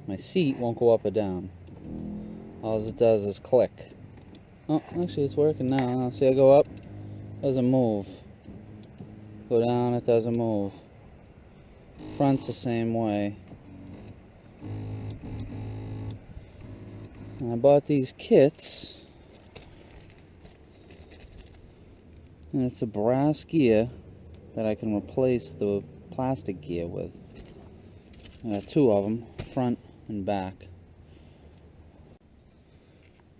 my seat won't go up or down. All it does is click. Oh, actually it's working now. See, I go up, doesn't move. Go down, it doesn't move. Front's the same way. And I bought these kits, and it's a brass gear that I can replace the plastic gear with. I got two of them, front and back.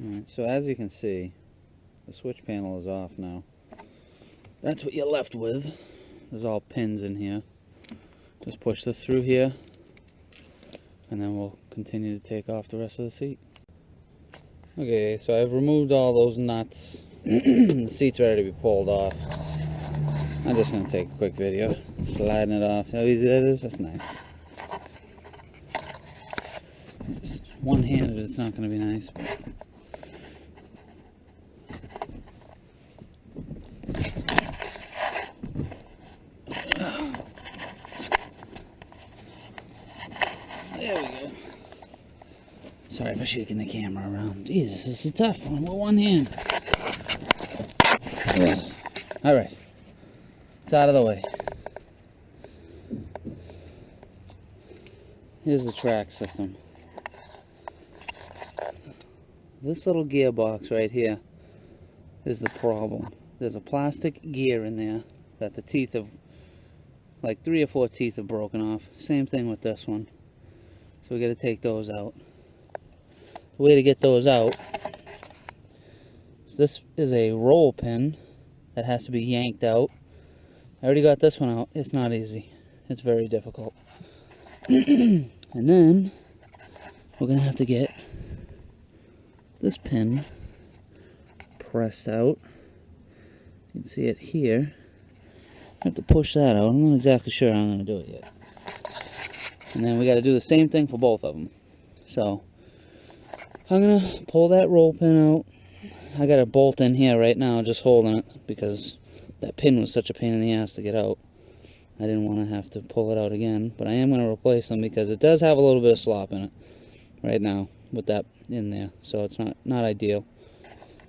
Alright, so as you can see, the switch panel is off now. That's what you're left with. There's all pins in here. Just push this through here, and then we'll continue to take off the rest of the seat. Okay, so I've removed all those nuts. The seat's ready to be pulled off. I'm just going to take a quick video, sliding it off. See how easy that is? That's nice. Just one-handed, it's not going to be nice. But there we go. Sorry for shaking the camera around. Jesus, this is tough. I'm with one hand. Alright. It's out of the way. Here's the track system. This little gearbox right here is the problem. There's a plastic gear in there that the teeth have, like 3 or 4 teeth have broken off. Same thing with this one. So we got to take those out. The way to get those out, so this is a roll pin that has to be yanked out. I already got this one out. It's not easy. It's very difficult. And then we're going to have to get this pin pressed out. You can see it here. I have to push that out. I'm not exactly sure how I'm going to do it yet. And then we got to do the same thing for both of them. So I'm going to pull that roll pin out. I got a bolt in here right now just holding it because that pin was such a pain in the ass to get out. I didn't want to have to pull it out again, but I am going to replace them because it does have a little bit of slop in it right now with that in there, so it's not ideal.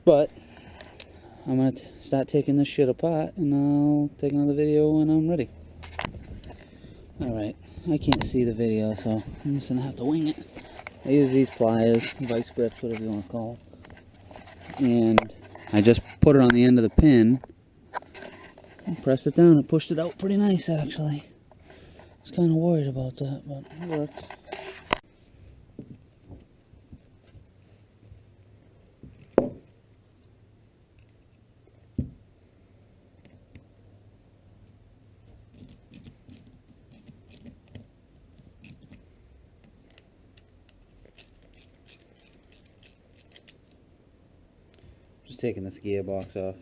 But I'm going to start taking this shit apart, and I'll take another video when I'm ready. Alright, I can't see the video, so I'm just going to have to wing it. I use these pliers, vice grips, whatever you want to call them. And I just put it on the end of the pin and pressed it down. It pushed it out pretty nice, actually. I was kind of worried about that, but it worked. Just taking this gearbox off.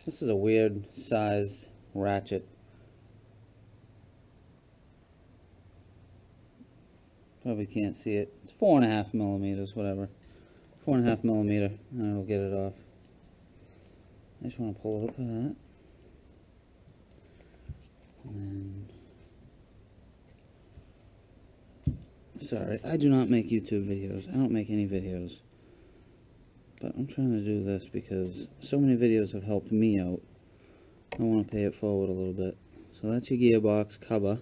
This is a weird sized ratchet. Probably can't see it. It's 4.5 millimeters, whatever. 4.5 millimeter, and it'll get it off. I just want to pull it up like that. And then, sorry, I do not make YouTube videos. I don't make any videos. But I'm trying to do this because so many videos have helped me out. I want to pay it forward a little bit. So that's your gearbox cover.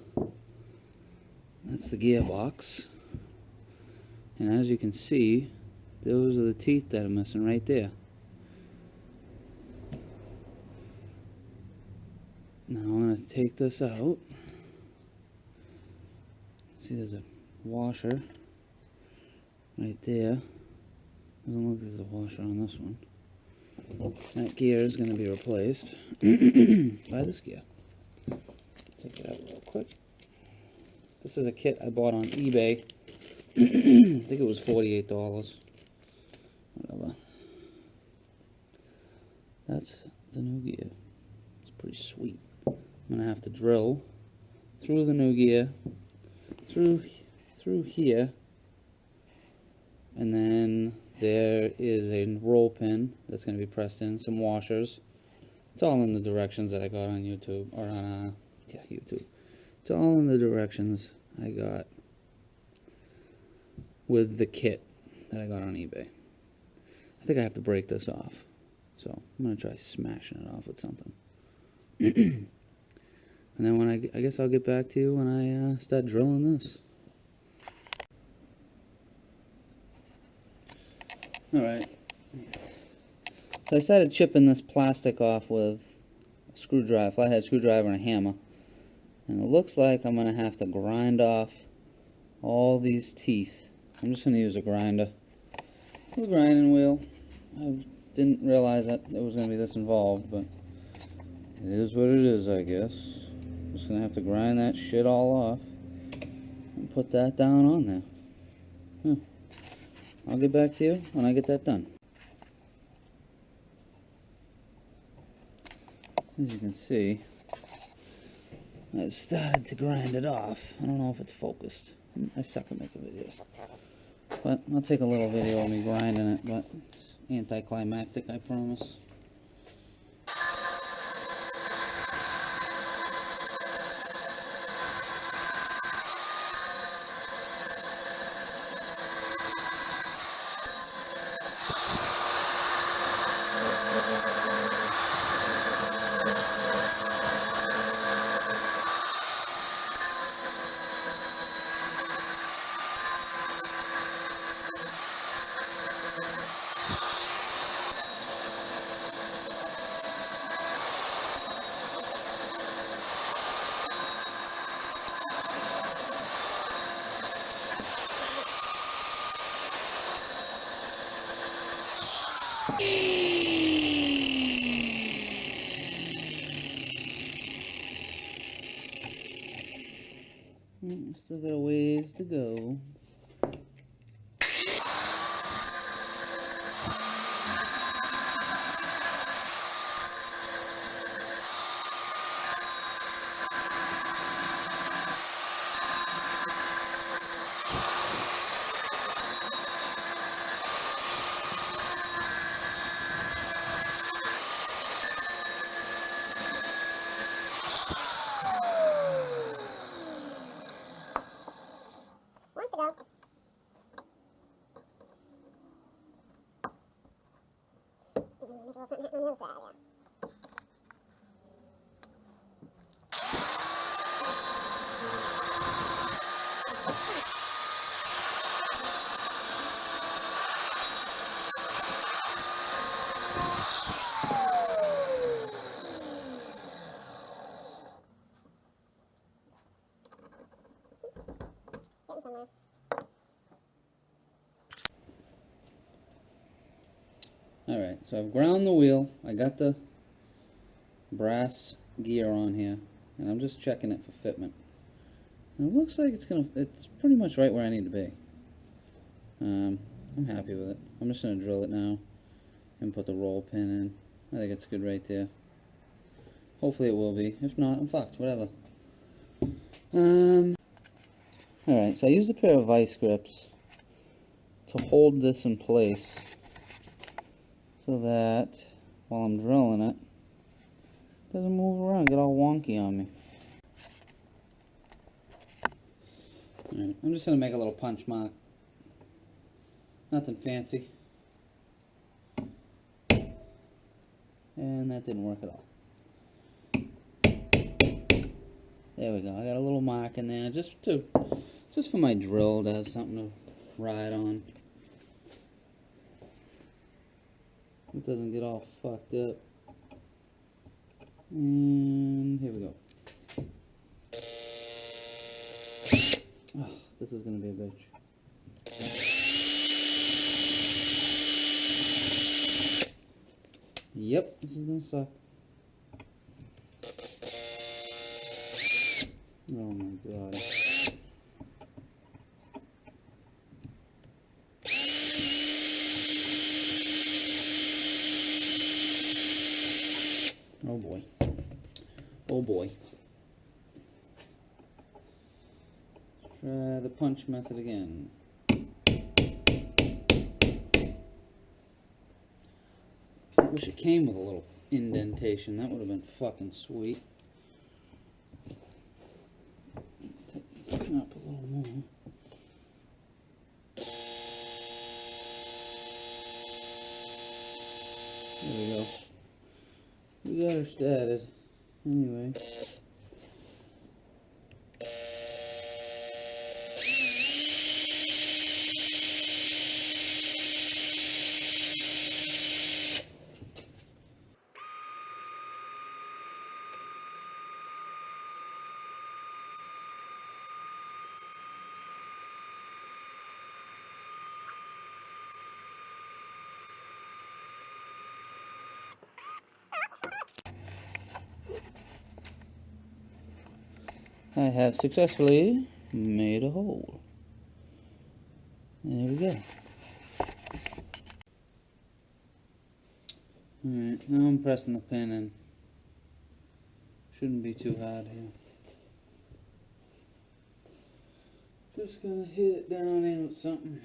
That's the gearbox. And as you can see, those are the teeth that are missing right there. Now I'm going to take this out. See, there's a washer right there. Doesn't look like there's a washer on this one. That gear is going to be replaced by this gear. Take it out real quick. This is a kit I bought on eBay. I think it was $48. Whatever. That's the new gear. It's pretty sweet. I'm going to have to drill through the new gear, through here, and then there is a roll pin that's going to be pressed in, some washers. It's all in the directions that I got on YouTube, or on, YouTube. It's all in the directions I got. with the kit that I got on eBay. I think I have to break this off. So I'm going to try smashing it off with something. And then when I guess I'll get back to you when I start drilling this. Alright. So I started chipping this plastic off with a screwdriver, flathead screwdriver and a hammer. And it looks like I'm going to have to grind off all these teeth. I'm just going to use a grinder. With a grinding wheel. I didn't realize that it was going to be this involved, but it is what it is, I guess. Just going to have to grind that shit all off and put that down on there. I'll get back to you when I get that done. As you can see, I've started to grind it off. I don't know if it's focused. I suck at making videos. But I'll take a little video of me grinding it, but it's anticlimactic, I promise. Still got a ways to go. Alright, so I've ground the wheel. I got the brass gear on here, and I'm just checking it for fitment. And it looks like it's pretty much right where I need to be. I'm happy with it. I'm just going to drill it now and put the roll pin in. I think it's good right there. Hopefully it will be. If not, I'm fucked. Whatever. Alright, so I used a pair of vice grips to hold this in place so that while I'm drilling it doesn't move around, get all wonky on me. Alright, I'm just going to make a little punch mark. Nothing fancy. And that didn't work at all. There we go. I got a little mark in there just for my drill to have something to ride on. It doesn't get all fucked up. And here we go. Oh, this is going to be a bitch. Yep, this is going to suck. Oh my god. Oh boy. Oh boy. Try the punch method again. I wish it came with a little indentation. That would have been fucking sweet. Tighten this thing up a little more. There we go. We got her started. Anyway. I have successfully made a hole. There we go. Alright, now I'm pressing the pin in. Shouldn't be too hard here. Just gonna hit it down in with something.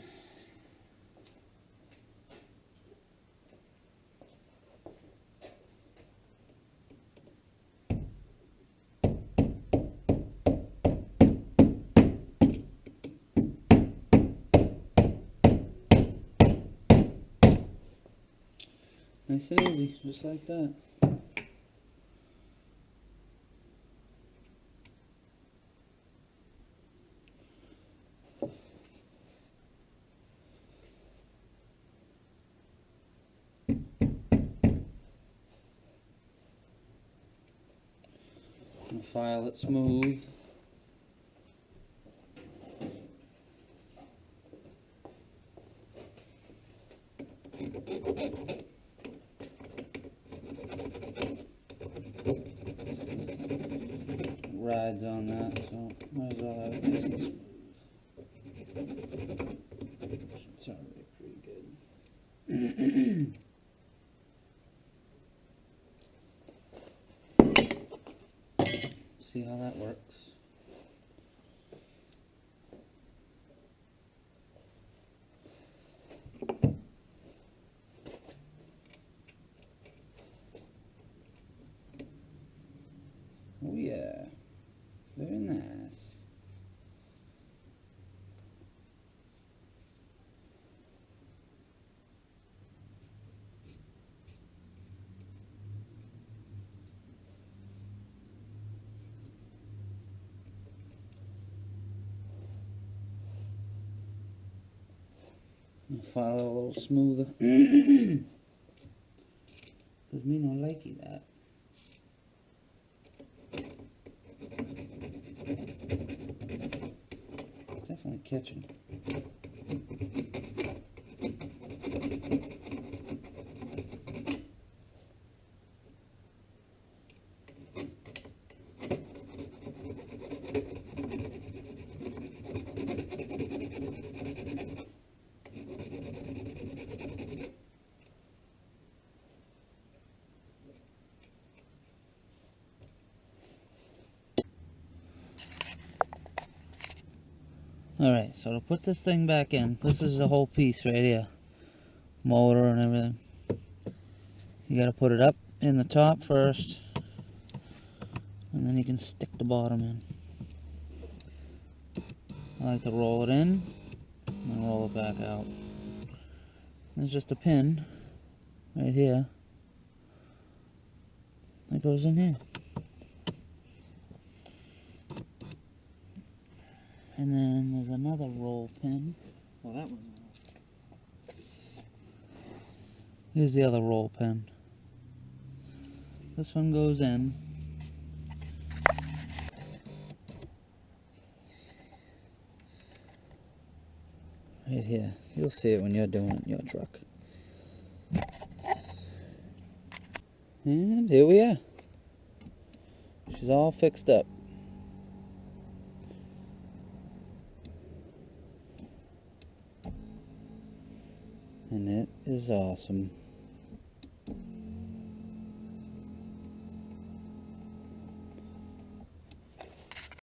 Nice and easy, just like that. And file it smooth. Rides on that, so might as well have it nice and smooth. It's already pretty good. See how that works. Oh yeah, very nice. I'll file it a little smoother. Cause me no likey that. It's definitely catching. Alright, so to put this thing back in, this is the whole piece right here. Motor and everything. You gotta put it up in the top first, and then you can stick the bottom in. I like to roll it in, and then roll it back out. There's just a pin, right here, that goes in here. And then there's another roll pin. Well, that one's off. Here's the other roll pin. This one goes in. Right here. You'll see it when you're doing it in your truck. And here we are. She's all fixed up. And it is awesome.